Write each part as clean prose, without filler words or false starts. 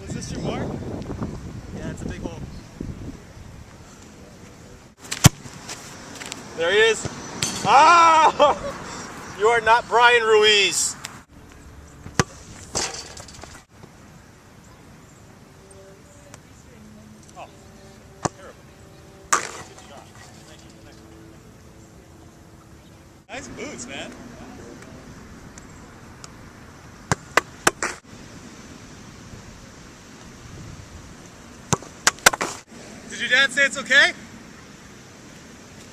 Was this your mark? Yeah, it's a big hole. There he is. Ah! You are not Brian Ruiz. Oh, terrible. Good shot. Thank you. Nice boots, man. Did your dad say it's okay?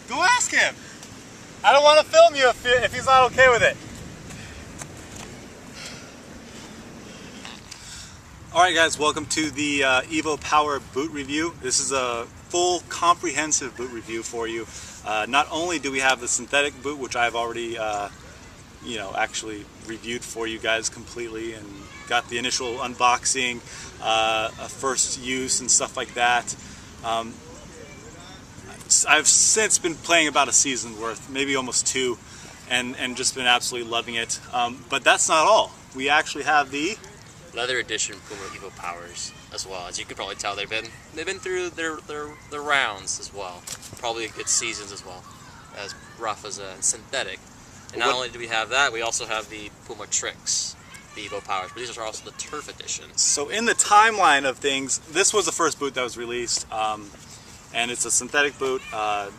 Go ask him. I don't want to film you if he's not okay with it. Alright guys, welcome to the evoPower boot review. This is a full comprehensive boot review for you. Not only do we have the synthetic boot, which I've already actually reviewed for you guys completely and got the initial unboxing, a first use and stuff like that. I've since been playing about a season worth, maybe almost two, and just been absolutely loving it. But that's not all. We actually have the leather edition Puma evoPOWERs as well. As you could probably tell, they've been through their rounds as well. Probably good seasons as well, as rough as a synthetic. And not only do we have that, we also have the Puma Tricks, the evoPOWERs, but these are also the turf editions. So in the timeline of things, this was the first boot that was released. And it's a synthetic boot. I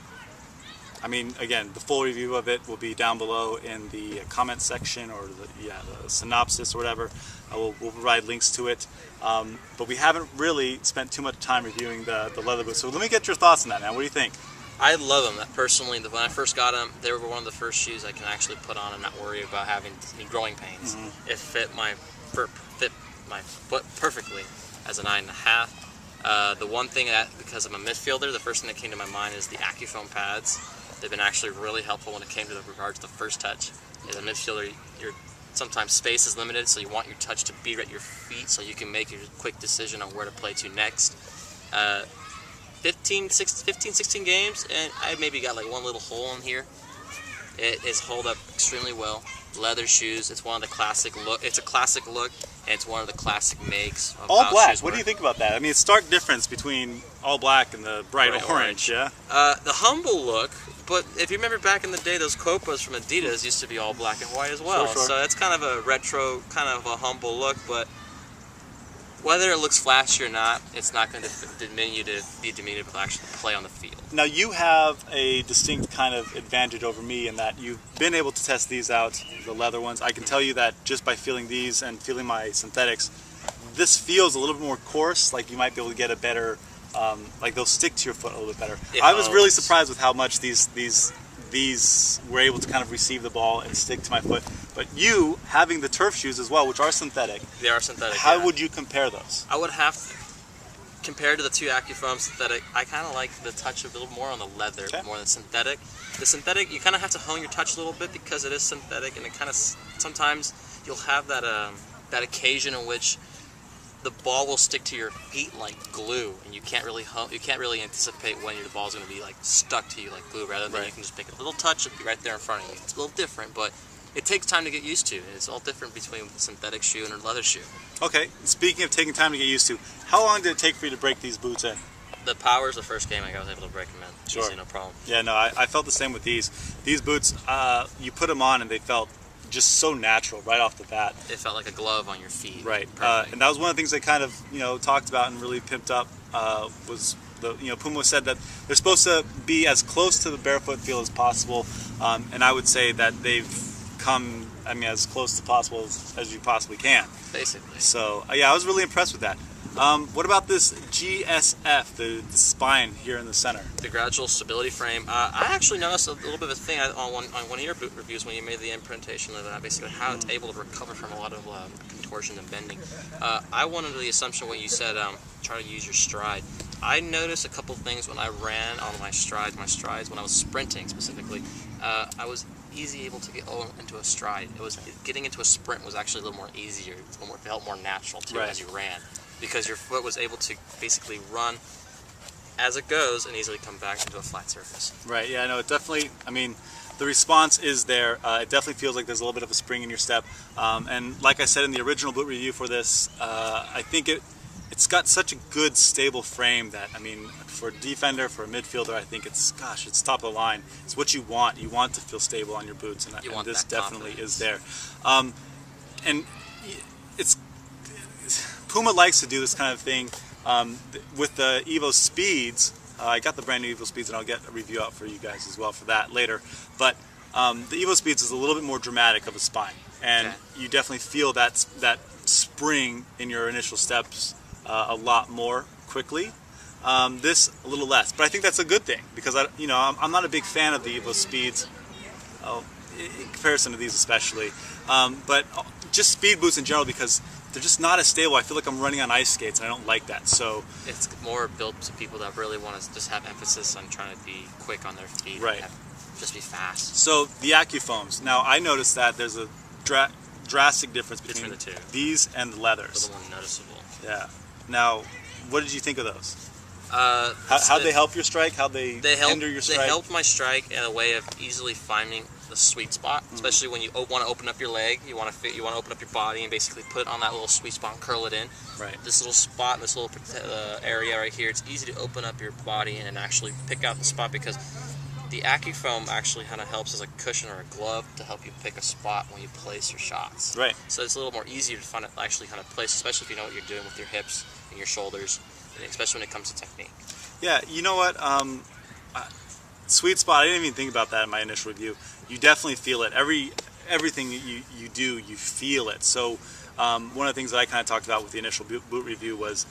mean, again, the full review of it will be down below in the comment section, or the synopsis or whatever. We'll provide links to it. But we haven't really spent too much time reviewing the leather boots. So let me get your thoughts on that, man. What do you think? I love them. Personally, when I first got them, they were one of the first shoes I can actually put on and not worry about having any growing pains. It fit my foot perfectly as a 9.5. The one thing that, because I'm a midfielder, the first thing that came to my mind is the AccuFoam pads. They've been actually really helpful when it came to regards to the first touch. As a midfielder, sometimes space is limited, so you want your touch to be at your feet so you can make your quick decision on where to play to next. 15, 16 games, and I maybe got like one little hole in here. It is held up extremely well. Leather shoes, it's one of the classic look. It's a classic look, and it's one of the classic makes. Of all black. What do you think about that? I mean, it's a stark difference between all black and the bright orange. Yeah. The humble look, but if you remember back in the day, those Copas from Adidas used to be all black and white as well. Sure. So it's kind of a retro, kind of a humble look, but whether it looks flashy or not, it's not going to demean you to actually play on the field. Now you have a distinct kind of advantage over me in that you've been able to test these out, the leather ones. I can tell you that just by feeling these and feeling my synthetics, this feels a little bit more coarse, like you might be able to get a better, like they'll stick to your foot a little bit better. I was really surprised with how much these were able to kind of receive the ball and stick to my foot. But you, having the turf shoes as well, which are synthetic. They are synthetic. How would you compare those? I would have to, compared to the two AccuFoam synthetic, I kind of like the touch a little more on the leather, more than synthetic. The synthetic, you kind of have to hone your touch a little bit because it is synthetic, and it kind of, sometimes you'll have that, that occasion in which the ball will stick to your feet like glue, and you can't really anticipate when the ball's going to be like stuck to you like glue. Rather than you can just make a little touch and be right there in front of you. It's a little different, but it takes time to get used to. It's all different between a synthetic shoe and a leather shoe. Okay, speaking of taking time to get used to, how long did it take for you to break these boots in? The Powers, the first game, I was able to break them in. Sure. Easy, no problem. Yeah, no, I felt the same with these. These boots, you put them on and they felt just so natural right off the bat. It felt like a glove on your feet. Right, and that was one of the things they kind of talked about and really pimped up. Was the Puma said that they're supposed to be as close to the barefoot feel as possible, and I would say that they've come, I mean, as close to possible as you possibly can. Basically. So yeah, I was really impressed with that. What about this GSF, the spine here in the center? The gradual stability frame. I actually noticed a little bit of a thing on one of your boot reviews when you made the implementation of that, basically how it's able to recover from a lot of contortion and bending. I went under the assumption when you said try to use your stride. I noticed a couple things when I ran on my strides when I was sprinting specifically. I was easy able to get into a stride. Getting into a sprint was actually a little more easier. It felt more natural too as you ran, because your foot was able to basically run as it goes and easily come back into a flat surface. Right, yeah, no, it definitely, I mean, the response is there. It definitely feels like there's a little bit of a spring in your step. And like I said in the original boot review for this, I think it's got such a good stable frame that, I mean, for a defender, for a midfielder, I think it's, gosh, it's top of the line. It's what you want. You want to feel stable on your boots, and this definitely is there. And it's Puma likes to do this kind of thing with the Evo Speeds. I got the brand new Evo Speeds, and I'll get a review out for you guys as well for that later. But the Evo Speeds is a little bit more dramatic of a spine, and you definitely feel that spring in your initial steps a lot more quickly. This a little less, but I think that's a good thing, because I'm not a big fan of the Evo Speeds, in comparison to these especially, but just speed boots in general, because they're just not as stable. I feel like I'm running on ice skates, and I don't like that. So it's more built to people that really want to just have emphasis on trying to be quick on their feet, right? Just be fast. So the evoPoWERs. Now I noticed that there's a drastic difference between the two. These and the leathers. A little more noticeable. Yeah. Now, what did you think of those? How'd they help your strike? How'd they hinder your strike? They helped my strike in a way of easily finding the sweet spot, especially when you want to open up your leg. You want to open up your body and basically put it on that little sweet spot and curl it in. Right. This little spot, this little area right here, it's easy to open up your body and actually pick out the spot, because the evoPoWER actually kind of helps as a cushion or a glove to help you pick a spot when you place your shots. Right. So it's a little more easier to find it actually kind of place, especially if you know what you're doing with your hips and your shoulders, and especially when it comes to technique. Yeah, you know what? Sweet spot, I didn't even think about that in my initial review. You definitely feel it. Everything that you do, you feel it. So one of the things that I kind of talked about with the initial boot review was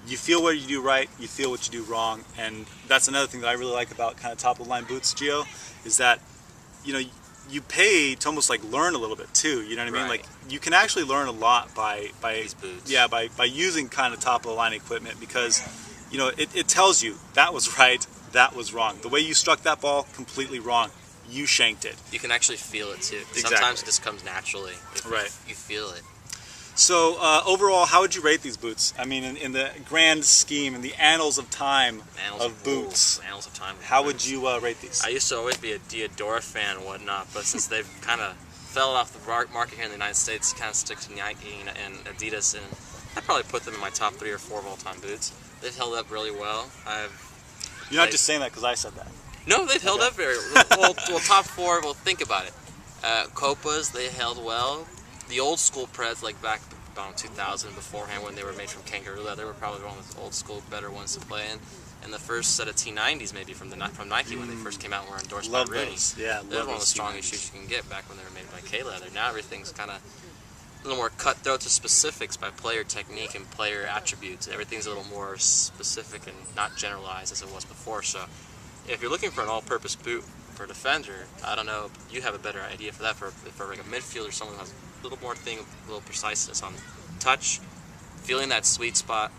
you feel what you do right, you feel what you do wrong, and that's another thing that I really like about kind of top of the line boots, Gio, is that you pay to almost like learn a little bit too. You know what I mean? Right. Like you can actually learn a lot by these boots. Yeah, by using kind of top of the line equipment, because it tells you that was right, that was wrong. The way you struck that ball, completely wrong. You shanked it. You can actually feel it too. Exactly. Sometimes it just comes naturally. Right. You feel it. So overall, how would you rate these boots? I mean, in the grand scheme, in the annals of time of boots, annals of time. How would you rate these? I used to always be a Diodora fan and whatnot, but since they've kind of fell off the market here in the United States, kind of stick to Nike and Adidas, and I'd probably put them in my top 3 or 4 of all time boots. They've held up really well. You're not just saying that because I said that. No, they've held up very well. Top 4. Well, think about it. Copas, they held well. The old school Preds, like back about 2000 beforehand, when they were made from kangaroo leather, were probably one of the old school better ones to play in. And the first set of T90s, maybe from Nike when they first came out, and were endorsed by Rooney. Yeah, they're one of the strongest shoes you can get back when they were made by K leather. Now everything's kind of a little more cutthroat to specifics by player technique and player attributes. Everything's a little more specific and not generalized as it was before. So if you're looking for an all-purpose boot for a defender, I don't know, you have a better idea for that. For like a midfielder, someone who has a little more a little preciseness on touch, feeling that sweet spot,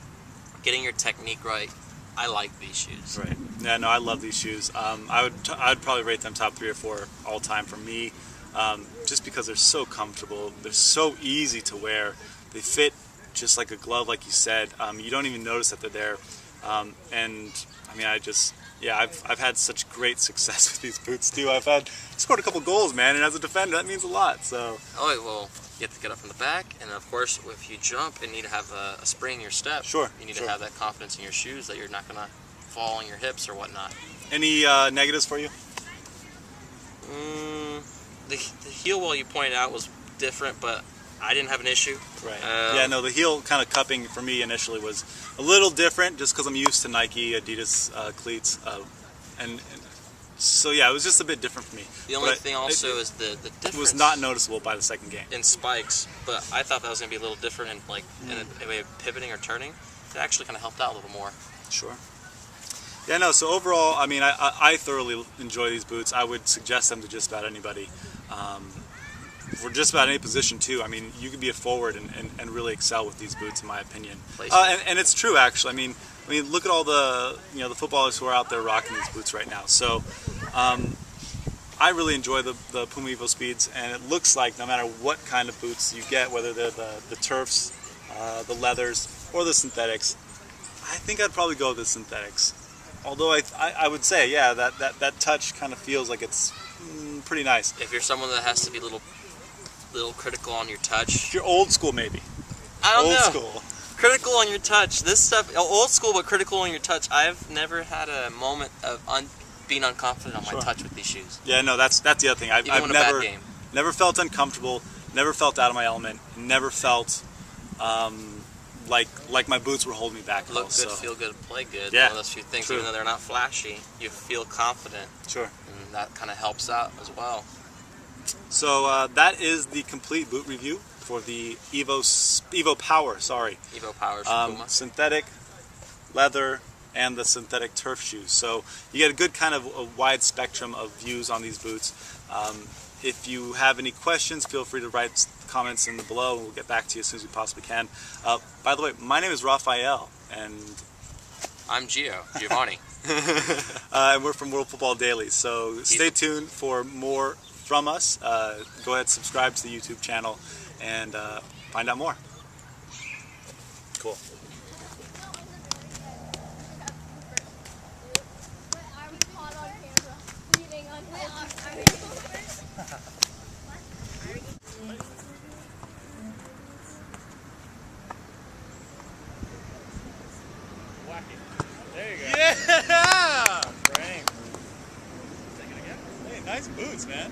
getting your technique right. I like these shoes. Right. Yeah, no, I love these shoes. I'd probably rate them top 3 or 4 all time for me, just because they're so comfortable. They're so easy to wear. They fit just like a glove, like you said. You don't even notice that they're there. And I mean, I've had such great success with these boots too. I've scored a couple goals, man, and as a defender, that means a lot. So. Oh well, you have to get up from the back, and of course, if you jump and need to have a spring in your step, sure, you need to have that confidence in your shoes that you're not gonna fall on your hips or whatnot. Any negatives for you? The heel wall you pointed out was different, but I didn't have an issue. Right. Yeah, no, the heel kind of cupping for me initially was a little different, just because I'm used to Nike, Adidas cleats, and so yeah, it was just a bit different for me. The only thing also is the difference. It was not noticeable by the second game. In spikes, but I thought that was going to be a little different in a way of pivoting or turning. It actually kind of helped out a little more. Sure. Yeah, no, so overall, I mean, I thoroughly enjoy these boots. I would suggest them to just about anybody. For just about any position too. I mean, you could be a forward and really excel with these boots, in my opinion. And it's true, actually. I mean, look at all the the footballers who are out there rocking these boots right now. So, I really enjoy the Puma Evo Speeds, and it looks like no matter what kind of boots you get, whether they're the turfs, the leathers, or the synthetics, I think I'd probably go with the synthetics. Although I would say, yeah, that touch kind of feels like it's pretty nice. If you're someone that has to be a little critical on your touch. If you're old school, maybe. I don't know. Old school. Critical on your touch. This stuff, old school, but critical on your touch. I've never had a moment of being unconfident on my touch with these shoes. Yeah, no, that's the other thing. I've Even a bad game. never felt uncomfortable, never felt out of my element, never felt like my boots were holding me back. Look good, feel good, play good. Yeah, one of those few things. true. Even though they're not flashy, you feel confident. Sure. And that kind of helps out as well. So that is the complete boot review for the evoPOWER. Sorry. evoPOWERs from Puma. Synthetic, leather, and the synthetic turf shoes. So you get a good kind of a wide spectrum of views on these boots. If you have any questions, feel free to write comments in the below, and we'll get back to you as soon as we possibly can. By the way, my name is Raphael, and I'm Giovanni. and we're from World Football Daily. So stay tuned for more from us. Go ahead, subscribe to the YouTube channel, and find out more. Cool. There you go. Yeah! Frank. Hey, nice boots, man.